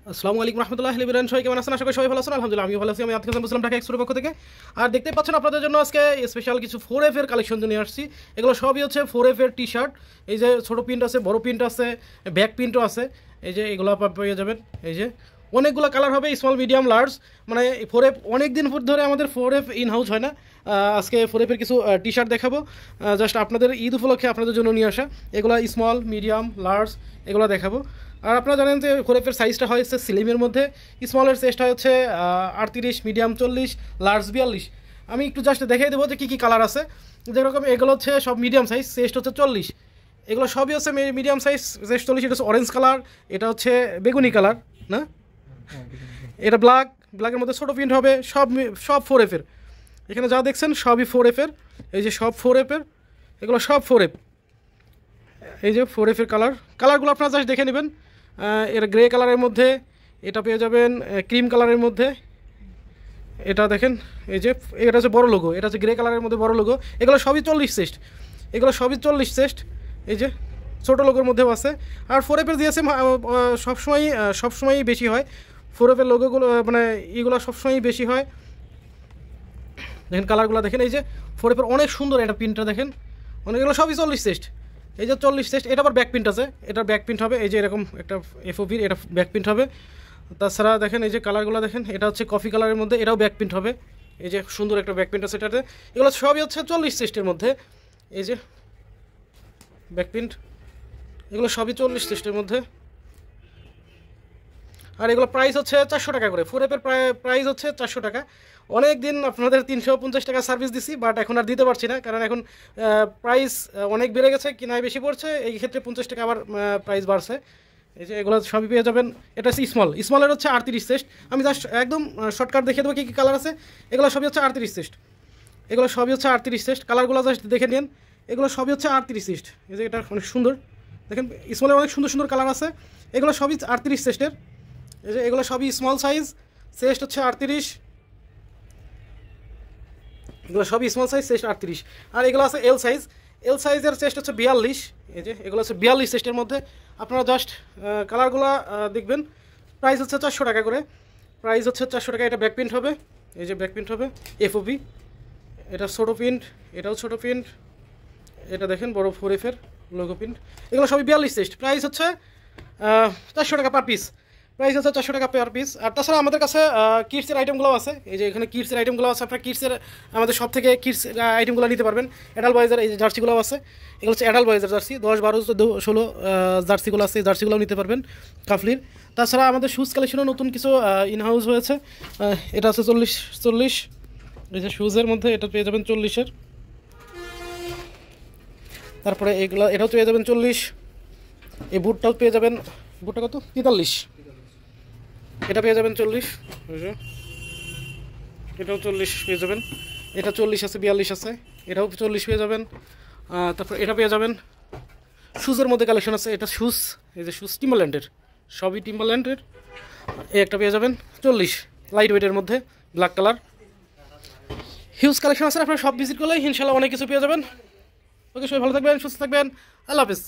আসসালামু আলাইকুম রহমতুল্লাহ লিবিরান সবাই কেমন আছেন? আশা করি সবাই ভালো আছেন। আলহামদুলিল্লাহ আমি ভালো আছি। আমি আতিক হাসান ঢাকা এক্সপোর পক্ষ থেকে। আর দেখতেই পাচ্ছেন আপনাদের জন্য আজকে স্পেশাল কিছু 4F এর কালেকশন নিয়ে আসছি। এগুলো সবই হচ্ছে 4F এর টি শার্ট। এই যে ছোটো প্রিন্ট আছে, বড় প্রিন্ট আছে, ব্যাক প্রিন্টও আছে। এই যে এগুলো পেয়ে যাবেন। এই যে অনেকগুলো কালার হবে, স্মল মিডিয়াম লার্জ। মানে 4F অনেক দিন ধরে আমাদের 4F ইন হাউস হয় না। আজকে 4F এর কিছু টি শার্ট দেখাবো, জাস্ট আপনাদের ঈদ উপলক্ষে আপনাদের জন্য নিয়ে আসা। এগুলো স্মল মিডিয়াম লার্জ এগুলো দেখাবো। আর আপনারা জানেন যে 4F এর সাইজটা হচ্ছে স্লিমের মধ্যে, স্মলের সাইজটা হচ্ছে 38, মিডিয়াম 40, লার্জ 42। আমি একটু জাস্ট দেখাই দেবো যে কী কী কালার আছে। যেরকম এগুলো হচ্ছে সব মিডিয়াম সাইজ, সাইজটা হচ্ছে 40। এগুলো সবই হচ্ছে মিডিয়াম সাইজ, সাইজ 40। এটা হচ্ছে অরেঞ্জ কালার, এটা হচ্ছে বেগুনি কালার না, এটা ব্ল্যাকের মধ্যে ছোটো প্রিন্ট হবে। সব 4F এর, এখানে যা দেখছেন সবই 4F এর। এই যে সব 4F এর, এগুলো সব 4F। এই যে 4F এর কালারগুলো আপনারা জাস্ট দেখে নেবেন। এটা গ্রে কালারের মধ্যে, এটা পেয়ে যাবেন ক্রিম কালারের মধ্যে। এটা দেখেন, এই যে এটা হচ্ছে বড় লোগো, এটা হচ্ছে গ্রে কালারের মধ্যে বড় লোগো। এগুলো সবই 40 চেস্ট, এগুলো সবই 40 চেস্ট। এই যে ছোটো লোগোর মধ্যেও আছে। আর 4F এর দিয়েছে সবসময়ই বেশি হয় 4F এর লোগোগুলো, মানে এগুলো সবসময়ই বেশি হয়। দেখেন কালারগুলো দেখেন, এই যে 4F এর অনেক সুন্দর এটা প্রিন্টটা দেখেন। অনেকগুলো সবই 40 চেস্ট। এই যে 40 চেস্ট, এটা আবার ব্যাক প্রিন্ট আছে, এটার ব্যাক প্রিন্ট হবে এই যে এরকম একটা FOB, এটা ব্যাক প্রিন্ট হবে। তাছাড়া দেখেন এই যে কালারগুলো দেখেন, এটা হচ্ছে কফি কালারের মধ্যে, এটাও ব্যাক প্রিন্ট হবে। এই যে সুন্দর একটা ব্যাক প্রিন্ট আছে এটাতে। এগুলো সবই হচ্ছে 40 চেস্টের মধ্যে। এই যে ব্যাক প্রিন্ট, এগুলো সবই 40 চেস্টের মধ্যে। আর এগুলো প্রাইস হচ্ছে 400 টাকা করে। 4F এর প্রাইস হচ্ছে 400 টাকা। অনেক দিন আপনাদের 350 টাকা সার্ভিস দিছি, বাট এখন আর দিতে পারছি না, কারণ এখন প্রাইস অনেক বেড়ে গেছে, কিনায় বেশি পড়ছে। এই ক্ষেত্রে 50 টাকা আবার প্রাইস বাড়ছে। এই যে এগুলো সবই পেয়ে যাবেন। এটা হচ্ছে স্মলের হচ্ছে 38 চেস্ট। আমি জাস্ট একদম শর্টকাট দেখে দেবো কী কী কালার আছে। এগুলো সবই হচ্ছে 38 চেস্ট, এগুলো সবই হচ্ছে 38 চেস্ট। কালারগুলো জাস্ট দেখে নিন, এগুলো সবই হচ্ছে 38 চেস্ট। এই যে এটা অনেক সুন্দর দেখেন, স্মলের অনেক সুন্দর সুন্দর কালার আছে। এগুলো সবই 38 চেস্টের। এই যে এগুলো সবই স্মল সাইজ, চেস্ট হচ্ছে 38। এগুলো সবই স্মল সাইজ, চেস্ট 38। আর এগুলো আছে এল সাইজের চেস্ট হচ্ছে 42। এই যে এগুলো হচ্ছে 42 চেস্টের মধ্যে। আপনারা জাস্ট কালারগুলো দেখবেন। প্রাইস হচ্ছে 400 টাকা করে, প্রাইস হচ্ছে 400 টাকা। এটা ব্যাক প্রিন্ট হবে, এই যে ব্যাক প্রিন্ট হবে FOB। এটা ছোটো প্রিন্ট, এটাও ছোটো প্রিন্ট। এটা দেখেন বড় 4F এর লোগো প্রিন্ট। এগুলো সবই 42 চেস্ট। প্রাইস হচ্ছে 400 টাকা পার পিস, প্রাইস হচ্ছে 400 টাকা পার পিস। আর তাছাড়া আমাদের কাছে কিডসের আইটেমগুলো আছে। এই যে এখানে কিডসের আইটেমগুলো আছে। আপনার কিডসের আমাদের সব থেকে কিডস আইটেমগুলো নিতে পারবেন। অ্যাডাল্ট বয়েজের এই যে জার্সিগুলো আছে, এগুলো হচ্ছে অ্যাডাল্ট বয়েজের জার্সি 10, 12, 14, 16 জার্সিগুলো আছে। এই জার্সিগুলোও নিতে পারবেন কাফলির। তাছাড়া আমাদের শুজ কালেকশনও নতুন কিছু ইনহাউস হয়েছে। এটা আছে 40। এই যে শুজের মধ্যে এটা পেয়ে যাবেন 40-এর। তারপরে এটাও পেয়ে যাবেন 40। এই বুটটাও পেয়ে যাবেন, বুটটা কত 43, এটা পেয়ে যাবেন 40। এটাও 40 পেয়ে যাবেন। এটা 40 আছে, 42 আছে, এটাও 40 পেয়ে যাবেন। তারপর এটা পেয়ে যাবেন। শুজের মধ্যে কালেকশন আছে, এটা শুজ, এই যে শুজ টিম্বারল্যান্ডের, সবই টিম্বারল্যান্ডের। এই একটা পেয়ে যাবেন 40, লাইট ওয়েটের মধ্যে, ব্ল্যাক কালার। হিউজ কালেকশন আছে, আপনারা সব ভিজিট করলে ইনশাল্লাহ অনেক কিছু পেয়ে যাবেন। ওকে, সবাই ভালো থাকবেন, সুস্থ থাকবেন। আল্লাহ হাফিজ।